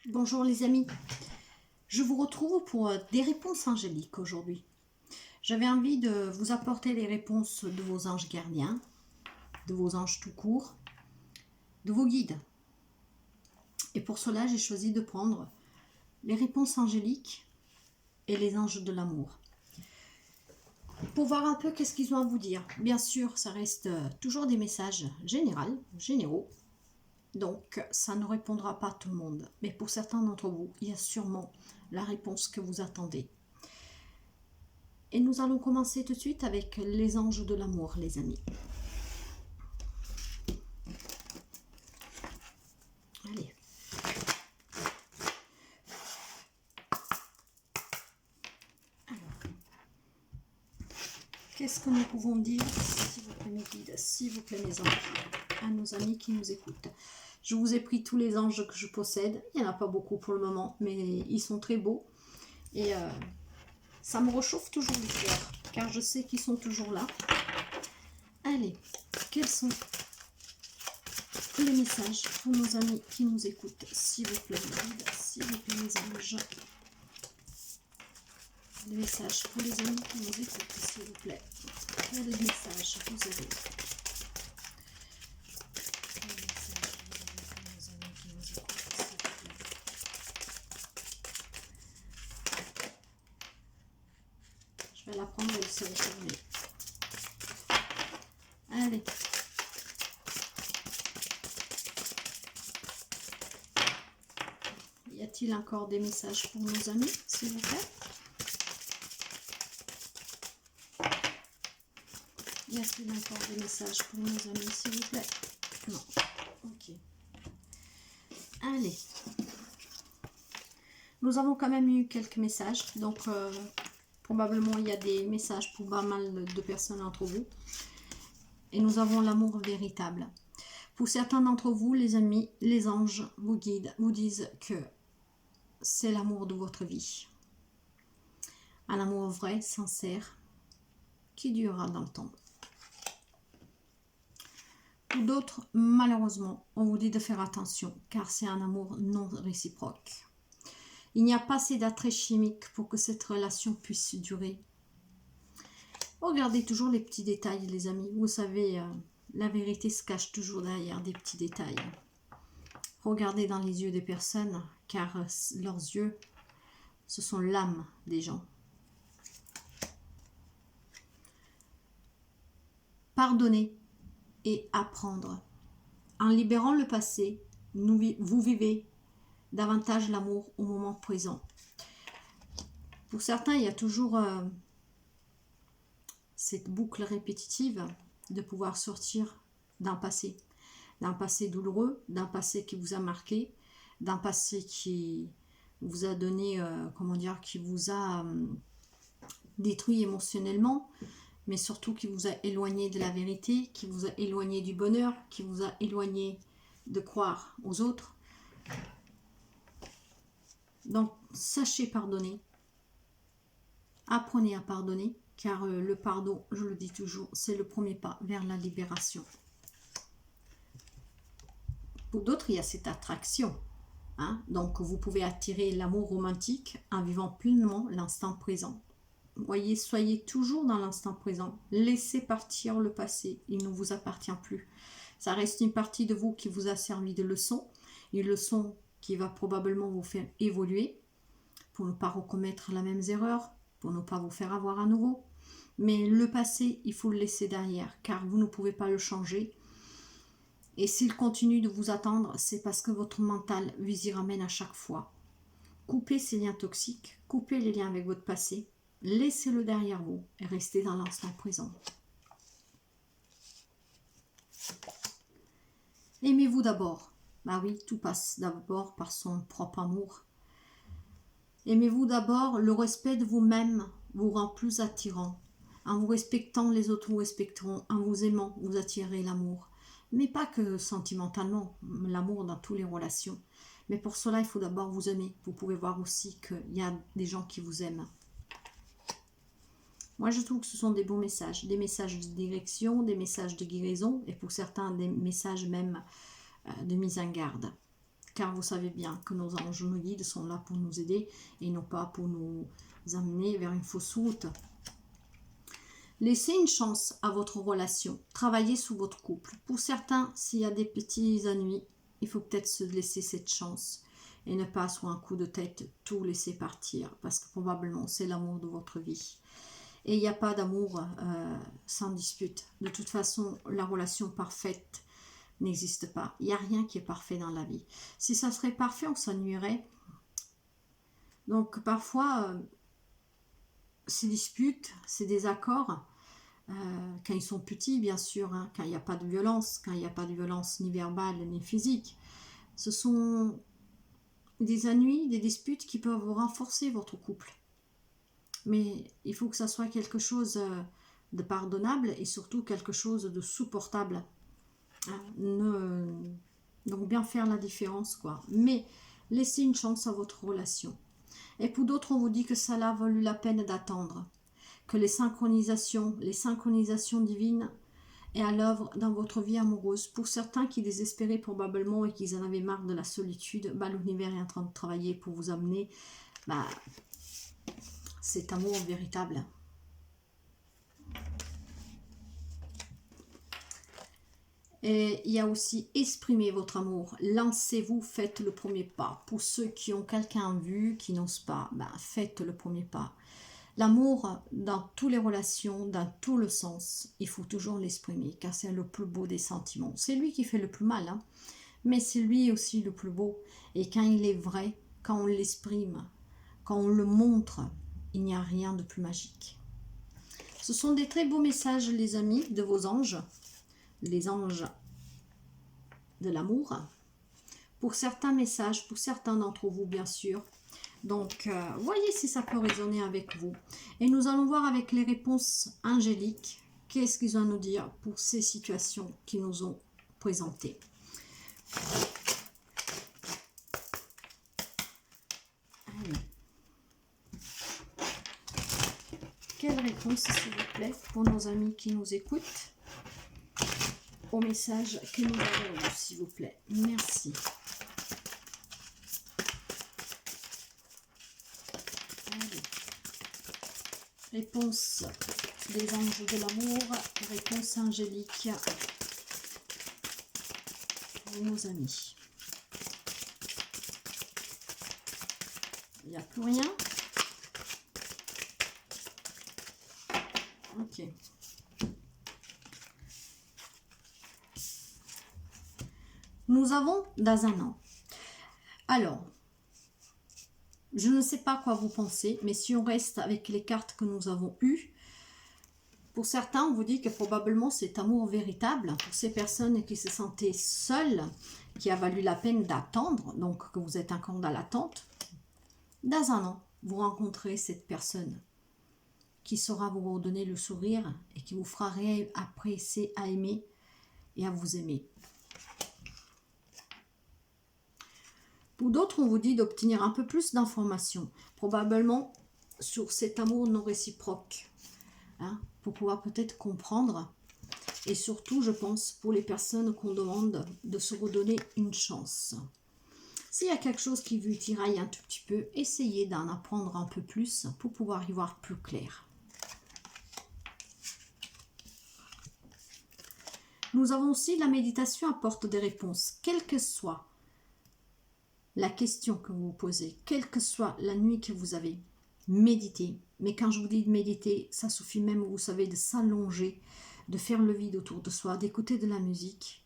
Bonjour les amis, je vous retrouve pour des réponses angéliques aujourd'hui. J'avais envie de vous apporter les réponses de vos anges gardiens, de vos anges tout court, de vos guides. Et pour cela, j'ai choisi de prendre les réponses angéliques et les anges de l'amour. Pour voir un peu qu'est-ce qu'ils ont à vous dire. Bien sûr, ça reste toujours des messages généraux. Donc, ça ne répondra pas à tout le monde. Mais pour certains d'entre vous, il y a sûrement la réponse que vous attendez. Et nous allons commencer tout de suite avec les anges de l'amour, les amis. Allez. Alors, qu'est-ce que nous pouvons dire, s'il vous plaît mes guides, s'il vous plaît mes anges, à nos amis qui nous écoutent. Je vous ai pris tous les anges que je possède. Il n'y en a pas beaucoup pour le moment, mais ils sont très beaux. Et ça me réchauffe toujours le cœur, car je sais qu'ils sont toujours là. Allez, quels sont les messages pour nos amis qui nous écoutent, s'il vous plaît, mes guides, s'il vous plaît, mes anges. Les messages pour les amis qui nous écoutent, s'il vous plaît. Quels messages vous avez? Quels messages vous avez pour nos amis qui nous écoutent, s'il vous plaît? Je vais la prendre et se refermer. Allez. Y a-t-il encore des messages pour nos amis, s'il vous plaît? Y a-t-il encore des messages pour nos amis, s'il vous plaît? Non. Ok. Allez. Nous avons quand même eu quelques messages, donc probablement il y a des messages pour pas mal de personnes entre vous. Et nous avons l'amour véritable. Pour certains d'entre vous, les amis, les anges vous guident, vous disent que c'est l'amour de votre vie. Un amour vrai, sincère, qui durera dans le temps. Pour d'autres, malheureusement, on vous dit de faire attention, car c'est un amour non réciproque. Il n'y a pas assez d'attrait chimique pour que cette relation puisse durer. Regardez toujours les petits détails, les amis. Vous savez, la vérité se cache toujours derrière des petits détails. Regardez dans les yeux des personnes, car leurs yeux, ce sont l'âme des gens. Pardonnez et apprendre. En libérant le passé, vous vivez davantage l'amour au moment présent. Pour certains, il y a toujours cette boucle répétitive de pouvoir sortir d'un passé douloureux, d'un passé qui vous a marqué, d'un passé qui vous a donné, qui vous a détruit émotionnellement, mais surtout qui vous a éloigné de la vérité, qui vous a éloigné du bonheur, qui vous a éloigné de croire aux autres. Donc, sachez pardonner. Apprenez à pardonner, car le pardon, je le dis toujours, c'est le premier pas vers la libération. Pour d'autres, il y a cette attraction. Donc, vous pouvez attirer l'amour romantique en vivant pleinement l'instant présent. Voyez, soyez toujours dans l'instant présent. Laissez partir le passé. Il ne vous appartient plus. Ça reste une partie de vous qui vous a servi de leçon. Une leçon qui va probablement vous faire évoluer pour ne pas recommettre la même erreur, pour ne pas vous faire avoir à nouveau. Mais le passé, il faut le laisser derrière, car vous ne pouvez pas le changer. Et s'il continue de vous attendre, c'est parce que votre mental vous y ramène à chaque fois. Coupez ces liens toxiques, coupez les liens avec votre passé, laissez-le derrière vous et restez dans l'instant présent. Aimez-vous d'abord. Bah oui, tout passe d'abord par son propre amour. Aimez-vous d'abord, le respect de vous-même vous rend plus attirant. En vous respectant, les autres vous respecteront. En vous aimant, vous attirez l'amour. Mais pas que sentimentalement, l'amour dans toutes les relations. Mais pour cela, il faut d'abord vous aimer. Vous pouvez voir aussi qu'il y a des gens qui vous aiment. Moi, je trouve que ce sont des bons messages. Des messages de direction, des messages de guérison. Et pour certains, des messages même de mise en garde. car vous savez bien que nos anges, nos guides sont là pour nous aider et non pas pour nous amener vers une fausse route. Laissez une chance à votre relation. Travaillez sur votre couple. Pour certains, s'il y a des petits ennuis, il faut peut-être se laisser cette chance et ne pas sur un coup de tête tout laisser partir parce que probablement c'est l'amour de votre vie. Et il n'y a pas d'amour sans dispute. De toute façon, la relation parfaite n'existe pas. Il n'y a rien qui est parfait dans la vie. Si ça serait parfait, on s'ennuierait. Donc parfois, ces disputes, ces désaccords, quand ils sont petits, bien sûr, hein, quand il n'y a pas de violence, quand il n'y a pas de violence ni verbale ni physique, ce sont des ennuis, des disputes qui peuvent renforcer votre couple. Mais il faut que ça soit quelque chose de pardonnable et surtout quelque chose de supportable. Hein, donc bien faire la différence, quoi. Mais laissez une chance à votre relation. Et pour d'autres, on vous dit que ça a valu la peine d'attendre. Que les synchronisations divines est à l'œuvre dans votre vie amoureuse. Pour certains qui désespéraient probablement et qui en avaient marre de la solitude, l'univers est en train de travailler pour vous amener cet amour véritable. Et il y a aussi exprimer votre amour. Lancez-vous, faites le premier pas. Pour ceux qui ont quelqu'un en vue, qui n'osent pas, faites le premier pas. L'amour, dans toutes les relations, dans tout le sens, il faut toujours l'exprimer, car c'est le plus beau des sentiments. C'est lui qui fait le plus mal, hein, mais c'est lui aussi le plus beau. Et quand il est vrai, quand on l'exprime, quand on le montre, il n'y a rien de plus magique. Ce sont des très beaux messages, les amis, de vos anges, les anges de l'amour. Pour certains messages, pour certains d'entre vous, bien sûr. Donc, voyez si ça peut résonner avec vous. Et nous allons voir avec les réponses angéliques, qu'est-ce qu'ils ont à nous dire pour ces situations qu'ils nous ont présentées. Allez. Quelle réponse, s'il vous plaît, pour nos amis qui nous écoutent, au message que nous avons eu, s'il vous plaît. Merci. Réponse des anges de l'amour, réponse angélique pour nos amis. Il n'y a plus rien. Ok. Nous avons dans un an. Alors, je ne sais pas quoi vous pensez, mais si on reste avec les cartes que nous avons eues, pour certains, on vous dit que probablement cet amour véritable, pour ces personnes qui se sentaient seules, qui a valu la peine d'attendre, donc que vous êtes encore dans l'attente, dans un an, vous rencontrez cette personne qui saura vous redonner le sourire et qui vous fera apprécier à aimer et à vous aimer. Pour d'autres, on vous dit d'obtenir un peu plus d'informations, probablement sur cet amour non réciproque, hein, pour pouvoir peut-être comprendre. Et surtout, je pense, pour les personnes qu'on demande de se redonner une chance. S'il y a quelque chose qui vous tiraille un tout petit peu, essayez d'en apprendre un peu plus pour pouvoir y voir plus clair. Nous avons aussi la méditation apporte des réponses, quelle que soit la question que vous vous posez, quelle que soit la nuit que vous avez, méditez. Mais quand je vous dis de méditer, ça suffit même, vous savez, de s'allonger, de faire le vide autour de soi, d'écouter de la musique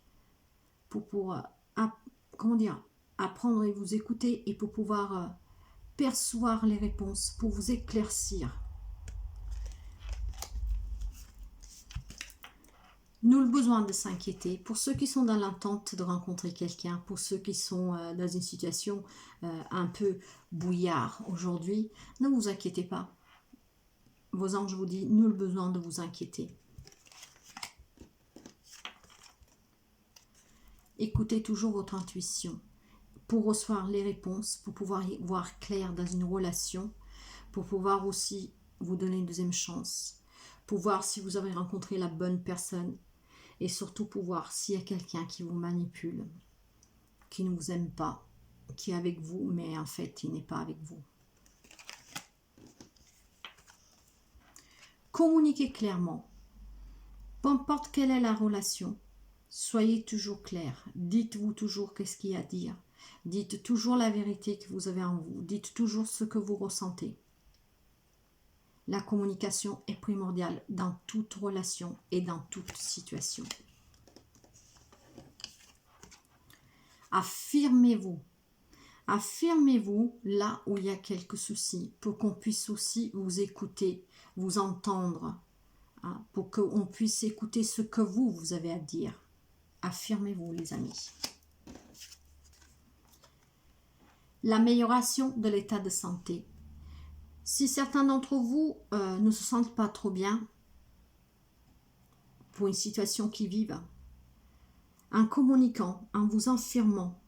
pour pouvoir, apprendre et vous écouter et pour pouvoir percevoir les réponses, pour vous éclaircir. Nul besoin de s'inquiéter. Pour ceux qui sont dans l'attente de rencontrer quelqu'un, pour ceux qui sont dans une situation un peu bouillard aujourd'hui, ne vous inquiétez pas. Vos anges vous disent, nul besoin de vous inquiéter. Écoutez toujours votre intuition pour recevoir les réponses, pour pouvoir y voir clair dans une relation, pour pouvoir aussi vous donner une deuxième chance, pour voir si vous avez rencontré la bonne personne et surtout pour voir s'il y a quelqu'un qui vous manipule, qui ne vous aime pas qui est avec vous, mais en fait, il n'est pas avec vous. Communiquez clairement. Peu importe quelle est la relation, soyez toujours clair. Dites-vous toujours qu'est-ce qu'il y a à dire. Dites toujours la vérité que vous avez en vous. Dites toujours ce que vous ressentez. La communication est primordiale dans toute relation et dans toute situation. Affirmez-vous. Affirmez-vous là où il y a quelques soucis pour qu'on puisse aussi vous écouter, vous entendre, hein, pour qu'on puisse écouter ce que vous avez à dire. Affirmez-vous, les amis. L'amélioration de l'état de santé. Si certains d'entre vous ne se sentent pas trop bien pour une situation qu'ils vivent, en communiquant, en vous affirmant,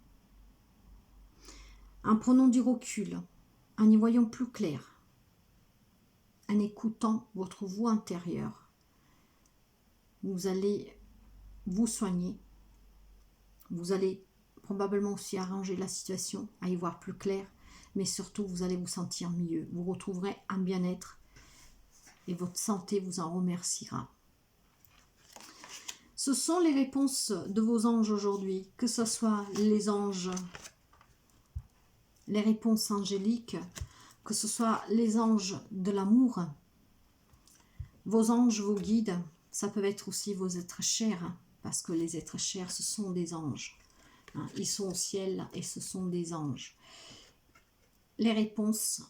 en prenant du recul, en y voyant plus clair, en écoutant votre voix intérieure, vous allez vous soigner, vous allez probablement aussi arranger la situation, à y voir plus clair, mais surtout vous allez vous sentir mieux, vous retrouverez un bien-être et votre santé vous en remerciera. Ce sont les réponses de vos anges aujourd'hui, que ce soit les anges, les réponses angéliques, que ce soit les anges de l'amour, vos anges, vos guides, ça peut être aussi vos êtres chers, parce que les êtres chers, ce sont des anges. Ils sont au ciel et ce sont des anges. Les réponses,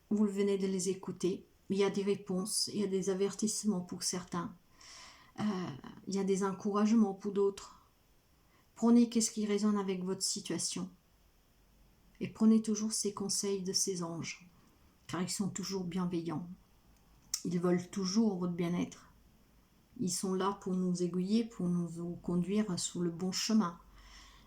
vous venez de les écouter. Il y a des réponses, il y a des avertissements pour certains. Il y a des encouragements pour d'autres. Prenez qu'est-ce qui résonne avec votre situation. Et prenez toujours ces conseils de ces anges, car ils sont toujours bienveillants. Ils veulent toujours votre bien-être. Ils sont là pour nous aiguiller, pour nous conduire sur le bon chemin.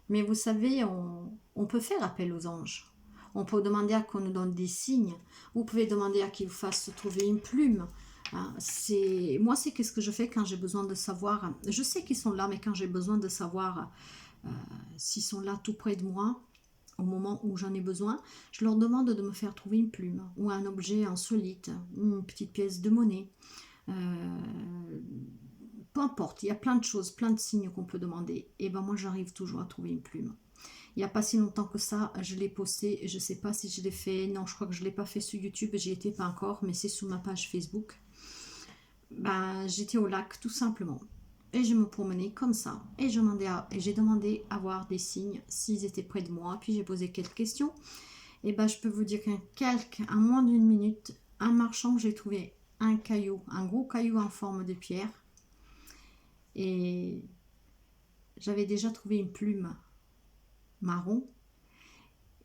Mais vous savez, on peut faire appel aux anges. On peut demander à qu'on nous donne des signes. Vous pouvez demander à qu'ils vous fassent trouver une plume. Moi, c'est qu'est-ce que je fais quand j'ai besoin de savoir. Je sais qu'ils sont là, mais quand j'ai besoin de savoir s'ils sont là tout près de moi, au moment où j'en ai besoin, je leur demande de me faire trouver une plume ou un objet insolite, une petite pièce de monnaie. Peu importe, il y a plein de choses, plein de signes qu'on peut demander. Et ben moi, j'arrive toujours à trouver une plume. Il n'y a pas si longtemps que ça, je l'ai posté, je ne sais pas si je l'ai fait, non, je crois que je ne l'ai pas fait sur YouTube, j'y étais pas encore, mais c'est sur ma page Facebook. Ben, j'étais au lac, tout simplement. Et je me promenais comme ça. Et j'ai demandé à voir des signes, s'ils étaient près de moi. Puis j'ai posé quelques questions. Et ben, je peux vous dire en moins d'une minute, en marchant, j'ai trouvé un caillou, un gros caillou en forme de pierre. Et j'avais déjà trouvé une plume marron.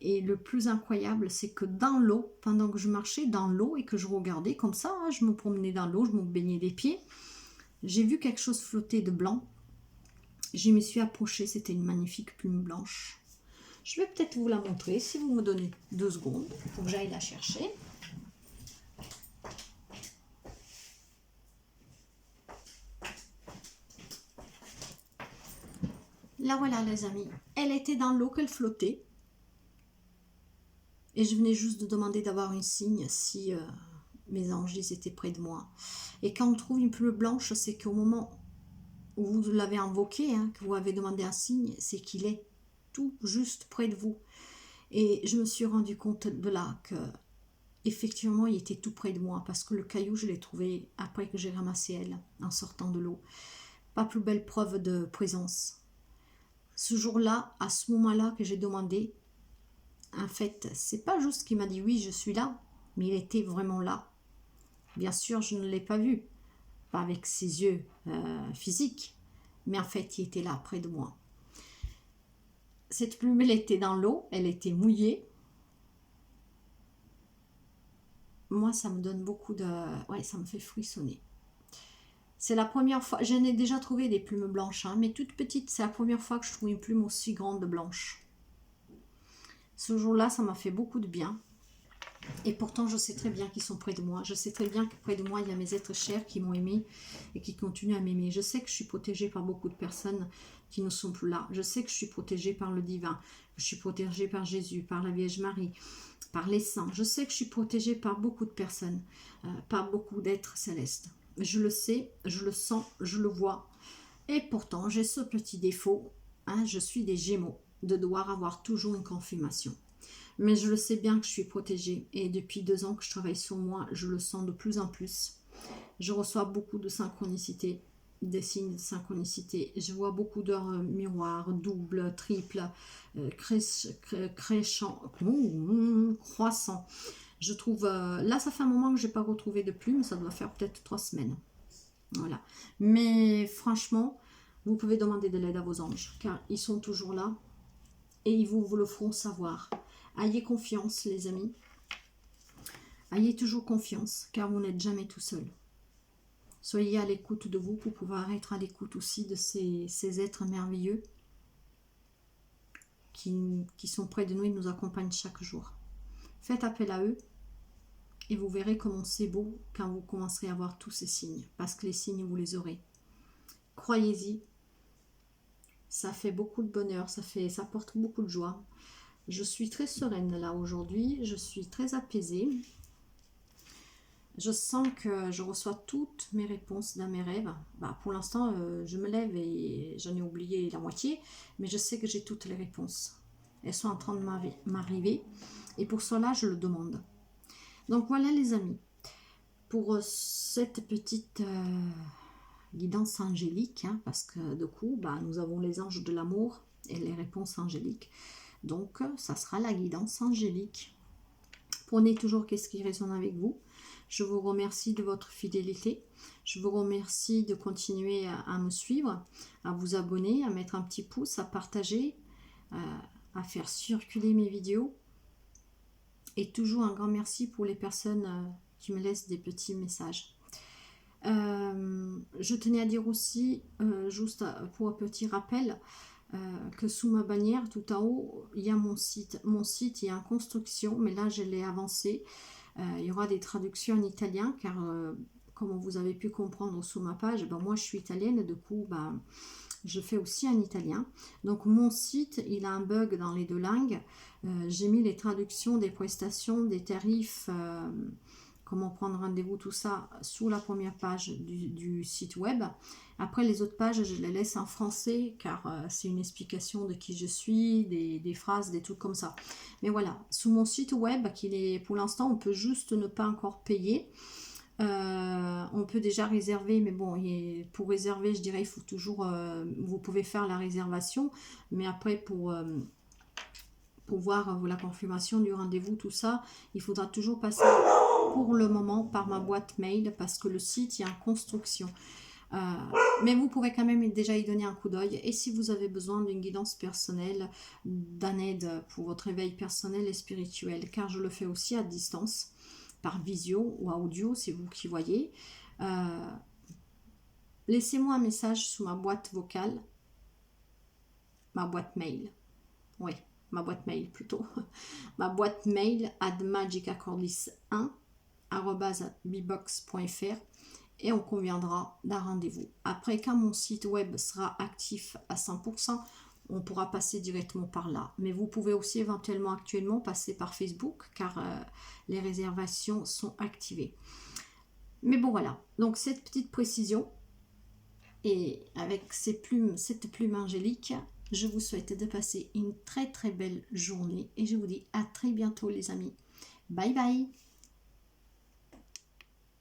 Et le plus incroyable, c'est que dans l'eau, pendant que je marchais dans l'eau et que je regardais comme ça, je me promenais dans l'eau, je me baignais des pieds, j'ai vu quelque chose flotter de blanc. Je me suis approchée, c'était une magnifique plume blanche. Je vais peut-être vous la montrer si vous me donnez 2 secondes pour que j'aille la chercher. Là voilà les amis, elle était dans l'eau, qu'elle flottait. Et je venais juste de demander d'avoir un signe si mes anges étaient près de moi. Et quand on trouve une plume blanche, c'est qu'au moment où vous l'avez invoqué, que vous avez demandé un signe, c'est qu'il est tout juste près de vous. Et je me suis rendu compte de là que effectivement, il était tout près de moi parce que le caillou, je l'ai trouvé après que j'ai ramassé elle en sortant de l'eau. Pas plus belle preuve de présence. Ce jour-là, à ce moment-là que j'ai demandé, en fait, c'est pas juste qu'il m'a dit oui, je suis là, mais il était vraiment là. Bien sûr, je ne l'ai pas vu, pas avec ses yeux physiques, mais en fait, il était là près de moi. Cette plume, elle était dans l'eau, elle était mouillée. Moi, ça me donne beaucoup de... Ouais, ça me fait frissonner. C'est la première fois... J'en ai déjà trouvé des plumes blanches, mais toutes petites. C'est la première fois que je trouve une plume aussi grande blanche. Ce jour-là, ça m'a fait beaucoup de bien. Et pourtant, je sais très bien qu'ils sont près de moi. Je sais très bien que près de moi, il y a mes êtres chers qui m'ont aimé et qui continuent à m'aimer. Je sais que je suis protégée par beaucoup de personnes, qui ne sont plus là. Je sais que je suis protégée par le divin, je suis protégée par Jésus, par la Vierge Marie, par les saints. Je sais que je suis protégée par beaucoup de personnes, par beaucoup d'êtres célestes. Je le sais, je le sens, je le vois. Et pourtant, j'ai ce petit défaut, je suis des Gémeaux, de devoir avoir toujours une confirmation. Mais je le sais bien que je suis protégée. Et depuis 2 ans que je travaille sur moi, je le sens de plus en plus. Je reçois beaucoup de synchronicité, des signes de synchronicité. Je vois beaucoup d'heures miroirs, doubles, triples, croissants. Je trouve, là ça fait un moment que je n'ai pas retrouvé de plumes, ça doit faire peut-être 3 semaines. Voilà. Mais franchement, vous pouvez demander de l'aide à vos anges, car ils sont toujours là et ils vous le feront savoir. Ayez confiance, les amis. Ayez toujours confiance, car vous n'êtes jamais tout seul. Soyez à l'écoute de vous pour pouvoir être à l'écoute aussi de ces êtres merveilleux qui sont près de nous et nous accompagnent chaque jour. Faites appel à eux et vous verrez comment c'est beau quand vous commencerez à voir tous ces signes. Parce que les signes, vous les aurez. Croyez-y. Ça fait beaucoup de bonheur, ça porte beaucoup de joie. Je suis très sereine là aujourd'hui, je suis très apaisée. Je sens que je reçois toutes mes réponses dans mes rêves. Pour l'instant, je me lève et j'en ai oublié la moitié, mais je sais que j'ai toutes les réponses. Elles sont en train de m'arriver et pour cela, je le demande. Donc voilà les amis, pour cette petite guidance angélique, parce que du coup, nous avons les anges de l'amour et les réponses angéliques. Donc, ça sera la guidance angélique. Prenez toujours qu'est-ce qui résonne avec vous. Je vous remercie de votre fidélité. Je vous remercie de continuer à me suivre, à vous abonner, à mettre un petit pouce, à partager, à faire circuler mes vidéos. Et toujours un grand merci pour les personnes qui me laissent des petits messages. Je tenais à dire aussi, juste pour un petit rappel, que sous ma bannière, tout en haut, il y a mon site. Mon site est en construction, mais là, je l'ai avancé. Il y aura des traductions en italien, car comme vous avez pu comprendre sous ma page, moi, je suis italienne, du coup, je fais aussi en italien. Donc, mon site, il a un bug dans les 2 langues. J'ai mis les traductions des prestations, des tarifs, comment prendre rendez-vous, tout ça, sous la première page du site web. Après, les autres pages, je les laisse en français, car c'est une explication de qui je suis, des phrases, des trucs comme ça. Mais voilà, sous mon site web, pour l'instant, on peut juste ne pas encore payer. On peut déjà réserver, mais bon, pour réserver, je dirais, il faut toujours, vous pouvez faire la réservation, mais après, pour voir la confirmation du rendez-vous, tout ça, il faudra toujours passer pour le moment par ma boîte mail, parce que le site est en construction. Mais vous pourrez quand même déjà y donner un coup d'œil. Et si vous avez besoin d'une guidance personnelle, d'un aide pour votre éveil personnel et spirituel, car je le fais aussi à distance, par visio ou audio, c'est vous qui voyez, laissez-moi un message sous ma boîte vocale, ma boîte mail. Oui, ma boîte mail plutôt. Ma boîte mail @magicacordis1@bbox.fr. Et on conviendra d'un rendez-vous. Après, quand mon site web sera actif à 100%, on pourra passer directement par là. Mais vous pouvez aussi éventuellement actuellement passer par Facebook, car les réservations sont activées. Mais bon, voilà. Donc, cette petite précision, et avec cette plume angélique, je vous souhaite de passer une très très belle journée. Et je vous dis à très bientôt les amis. Bye bye.